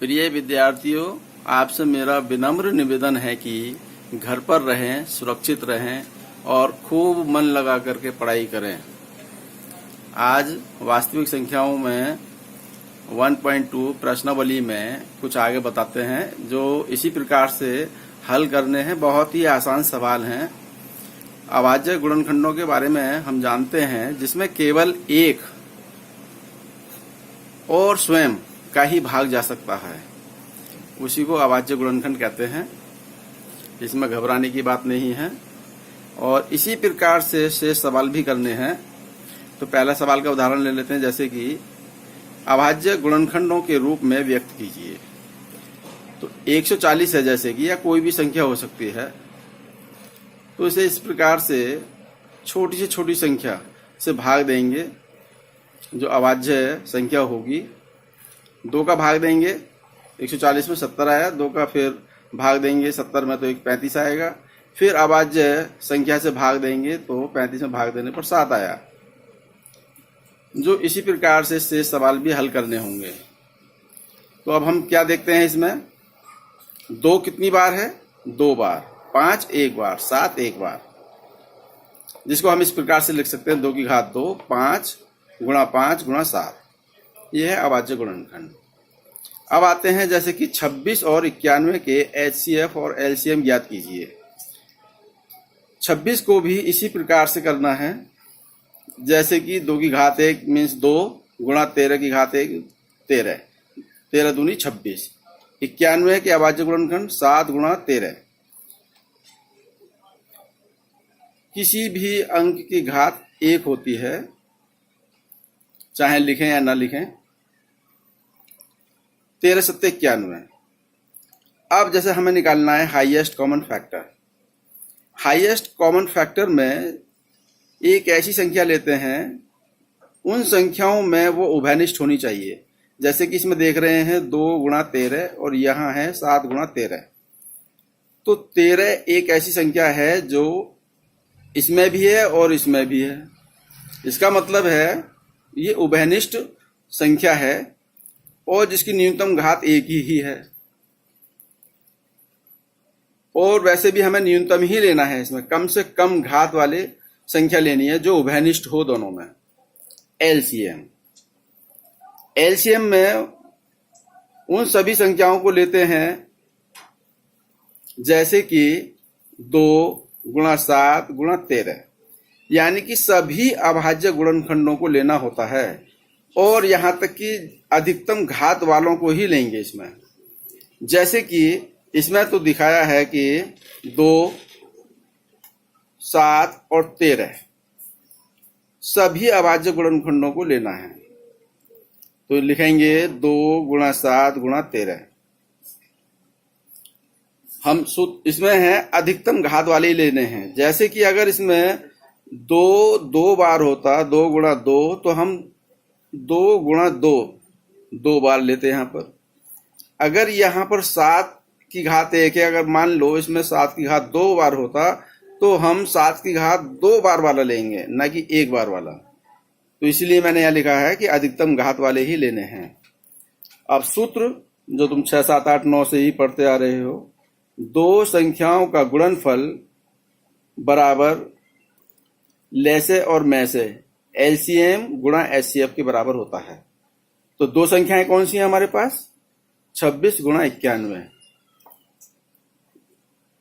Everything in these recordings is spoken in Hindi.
प्रिय विद्यार्थियों, आपसे मेरा विनम्र निवेदन है कि घर पर रहें, सुरक्षित रहें और खूब मन लगा करके पढ़ाई करें। आज वास्तविक संख्याओं में 1.2 प्रश्नावली में कुछ आगे बताते हैं जो इसी प्रकार से हल करने हैं। बहुत ही आसान सवाल हैं। अभाज्य गुणनखंडों के बारे में हम जानते हैं जिसमें केवल एक और स्वयं का ही भाग जा सकता है, उसी को अभाज्य गुणनखंड कहते हैं। इसमें घबराने की बात नहीं है और इसी प्रकार से शेष सवाल भी करने हैं। तो पहला सवाल का उदाहरण ले लेते हैं, जैसे कि अभाज्य गुणनखंडों के रूप में व्यक्त कीजिए। तो 140 है जैसे कि, या कोई भी संख्या हो सकती है, तो इसे इस प्रकार से छोटी से छोटी संख्या से भाग देंगे। जो अभाज्य संख्या होगी 2 का भाग देंगे। 140 में 70 आया, 2 का फिर भाग देंगे 70 में तो 35 आएगा। फिर अभाज्य संख्या से भाग देंगे तो 35 में भाग देने पर 7 आया। जो इसी प्रकार से शेष सवाल भी हल करने होंगे। तो अब हम क्या देखते हैं, इसमें 2 कितनी बार है? 2 बार। 5 1 बार, 7 1 बार, जिसको हम इस प्रकार से लिख सकते हैं 2 की घात 2, 5 गुणा 5 गुणा 7। यह है अभाज्य गुणनखंड। अब आते हैं जैसे कि 26 और 91 के HCF और LCM ज्ञात कीजिए। 26 को भी इसी प्रकार से करना है, जैसे कि 2 की घात 1 मीन्स 2 गुणा 13 की घात 1 13, 13 दूनी 26। 91 के अभाज्य गुणनखंड 7 गुणा 13। किसी भी अंक की घात 1 होती है, चाहे लिखें या ना लिखें। 13 सत्ते 91। अब जैसे हमें निकालना है highest common factor. Highest common factor में एक ऐसी संख्या लेते हैं, उन संख्याओं में वो उभयनिष्ठ होनी चाहिए। जैसे कि इसमें देख रहे हैं 2 गुणा 13 और यहाँ है 7 गुणा 13। तो 13 एक ऐसी संख्या है जो इसमें भी है और इसमें भी है। इसका मतलब है ये उभयनिष्ठ संख्या है और जिसकी न्यूनतम घात 1 ही है। और वैसे भी हमें न्यूनतम ही लेना है, इसमें कम से कम घात वाले संख्या लेनी है जो उभयनिष्ठ हो दोनों में। एलसीएम में उन सभी संख्याओं को लेते हैं जैसे कि 2 गुणा 7 गुणा 13, यानी कि सभी अभाज्य गुणनखंडों को लेना होता है और यहां तक कि अधिकतम घात वालों को ही लेंगे इसमें। जैसे कि इसमें तो दिखाया है कि 2 7 और 13 सभी अभाज्य गुणनखंडों को लेना है। तो लिखेंगे 2 गुणा 7 गुणा 13। हम इसमें है अधिकतम घात वाले ही लेने हैं। जैसे कि अगर इसमें 2 बार होता, 2 गुणा 2, तो हम 2 गुणा 2 बार लेते हैं यहाँ पर। अगर यहाँ पर 7 की घात 1 है, अगर मान लो इसमें 7 की घात 2 बार होता तो हम 7 की घात 2 बार वाला लेंगे, ना कि 1 बार वाला। तो इसलिए मैंने यहाँ लिखा है कि अधिकतम घात वाले ही लेने हैं। अब सूत्र जो तुम 6 7 8 9 से ही पढ़ते आ रहे हो, 2 संख्याओं का गुणनफल बराबर लैसे और में से LCM गुणा HCF के बराबर होता है। तो 2 संख्याएं कौन सी हैं हमारे पास? 26 गुणा 91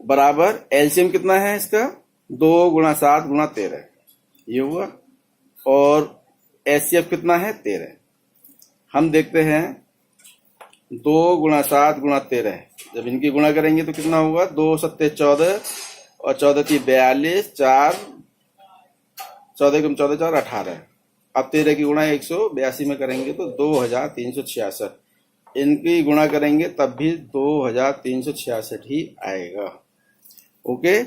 बराबर LCM कितना है इसका? 2 गुणा 7 गुणा 13, ये हुआ। और HCF कितना है? 13। हम देखते हैं 2 गुणा 7 गुणा 13, जब इनकी गुणा करेंगे तो कितना होगा? 2 सत्ते 14 और 14 की 42, 4 14 गुना 14 4 18। अब 13 की गुणा 182 में करेंगे तो 2366। इनकी गुणा करेंगे तब भी 2366 ही आएगा। ओके।